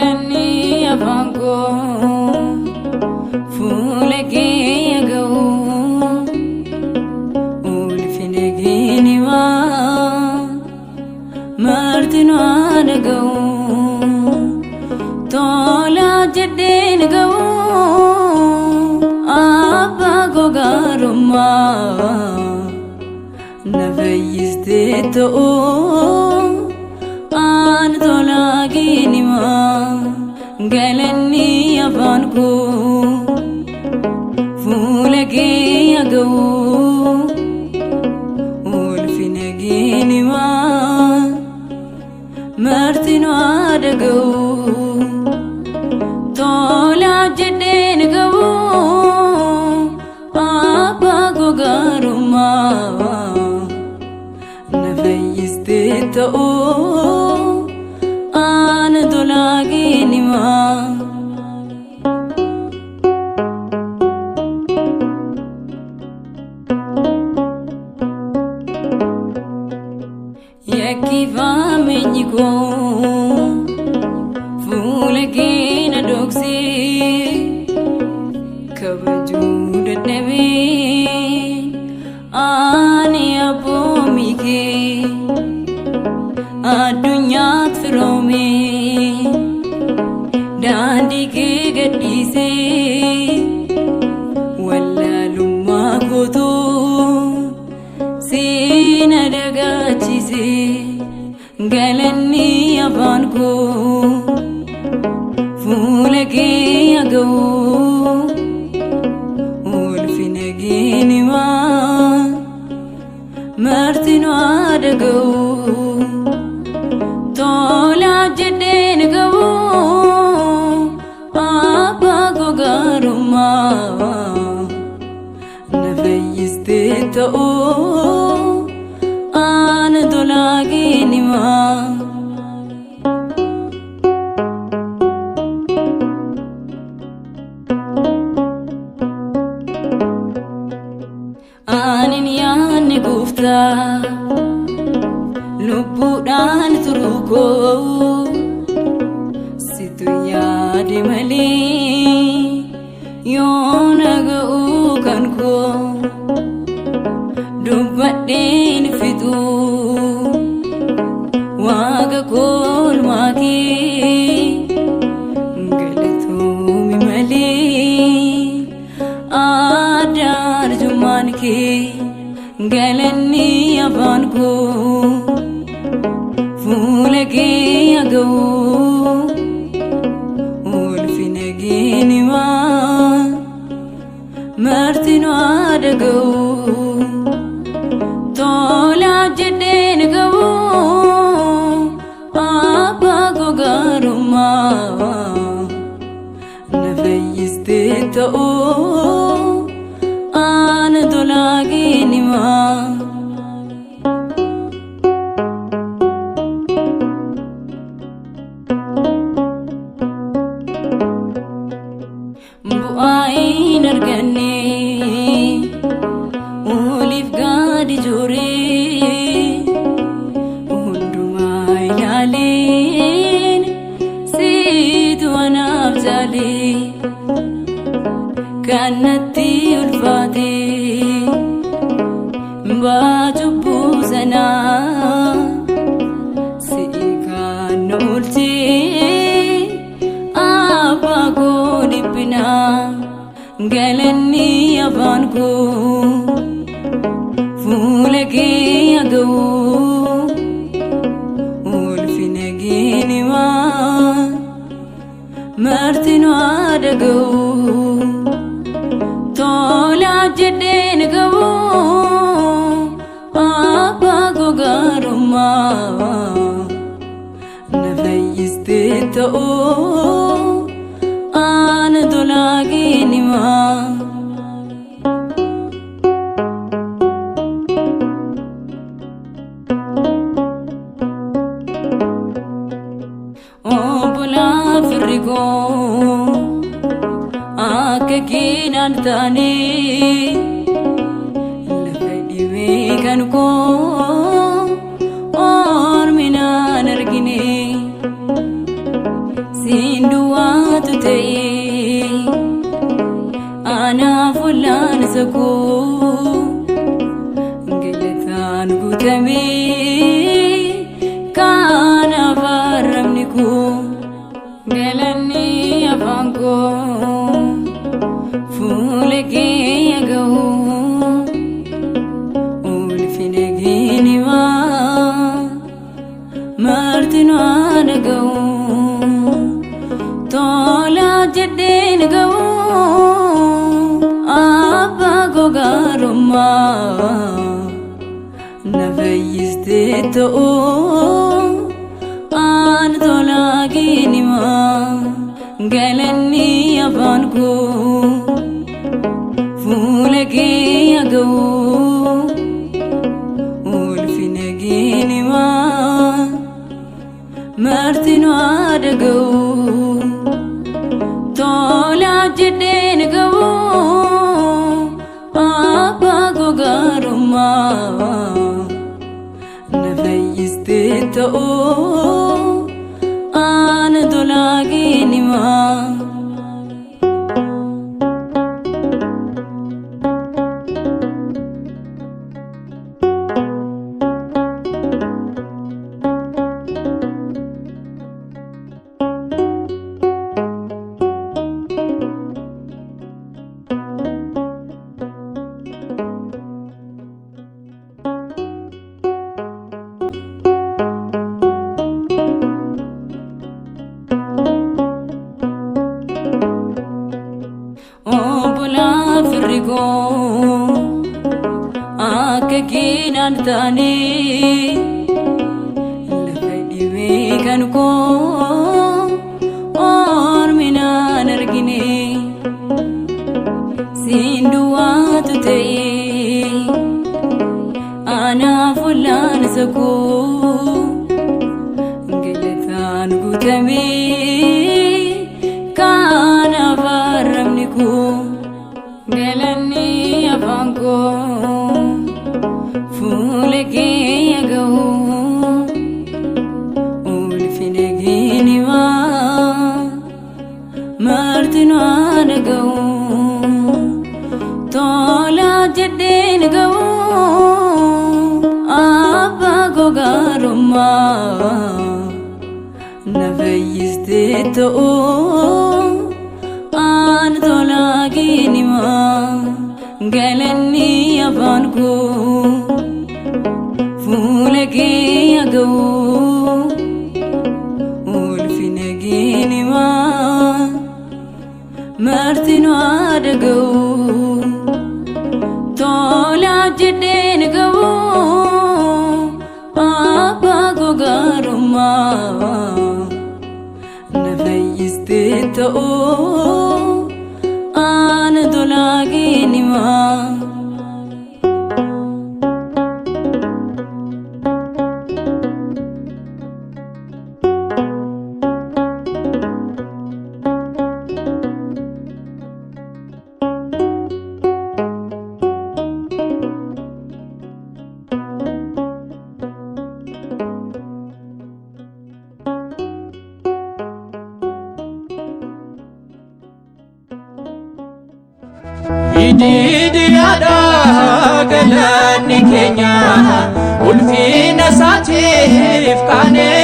galani afanko fulake agau ulfinegini wa martinu adagau tola jedin gau abba gogaruma nafayiste to an tolagini ma galani afanko fulake agau ulfinegini ma martinu adagau tola jedin gau abba gogaruma nafayiste to an tolagini ma yakiva menyiko fulake na doksi kabajuda nebe ani abomike adunyat firome dandi ke gadise walla lumma goto sina daga chise galani afanko fulake agau ulfinegini ma martinu adagau tola jedin gau abba gogaruma nafayiste to an tolagini ma anin yaanni gufta lubbuudhaan turuko situ yaade malee yoona ga'uu kan koo dubbadheen fixu waaqa koolmaa kee galatoomii malee aadaa arjummaan kee galani afanko fulake agau ulfinegini ma martinu adagau tola jedin gau abba gogaruma nafayiste to an tolagini ma bu'aayin arganne ulif gadi jure hundumaa ilaaleen situ anaaf jaale kanatti ulfaate baajubbuu sanaa si'i kan oolche abba koo dhiphina galani afanko fulake agau ulfinegini ma martinu adagau tola jedin gau abba gogaruma nafayiste to an tolagini ma obula firrigo akinan tani lafadiwe kan ko or minan argine sinduwatu ta'e anaaf wal'aansa koo galataan guutamee kanaaf arrabni koo galanni afaan koo fuula kee ga'u ulfina kee nimaa martin waan ga'u tola jedheen ga'u abbaa gogaarummaa na fayyiste ta'uu aan tolaa kee nimaa galanni afaan koo fuula kee ga'u ulfina kee nimaa martin waan ga'u tola jedheen ga'u abbaa gogaarummaa na fayyiste ta'uu aan tolaa kee nimaa akka keenan taane lafa dhibee kan koo orminaan argine sinduwatu ta'e anaaf wal'aansa koo galataan guutamee kanaaf arrabni koo galanni afaan koo fuula kee ga'u ulfina kee nimaa martin waan ga'u tola jedheen ga'u abbaa gogaarummaa na fayyiste ta'uu aan tolaa kee nimaa galanni afaan koo fuula kee ga'u ulfina kee nimaa martin waan ga'u tola jedheen ga'u abbaa gogaarummaa na fayyiste ta'uu aan tolaa kee nimaa Ididiyaadha galanni keenya ulfina isaatiif kaanee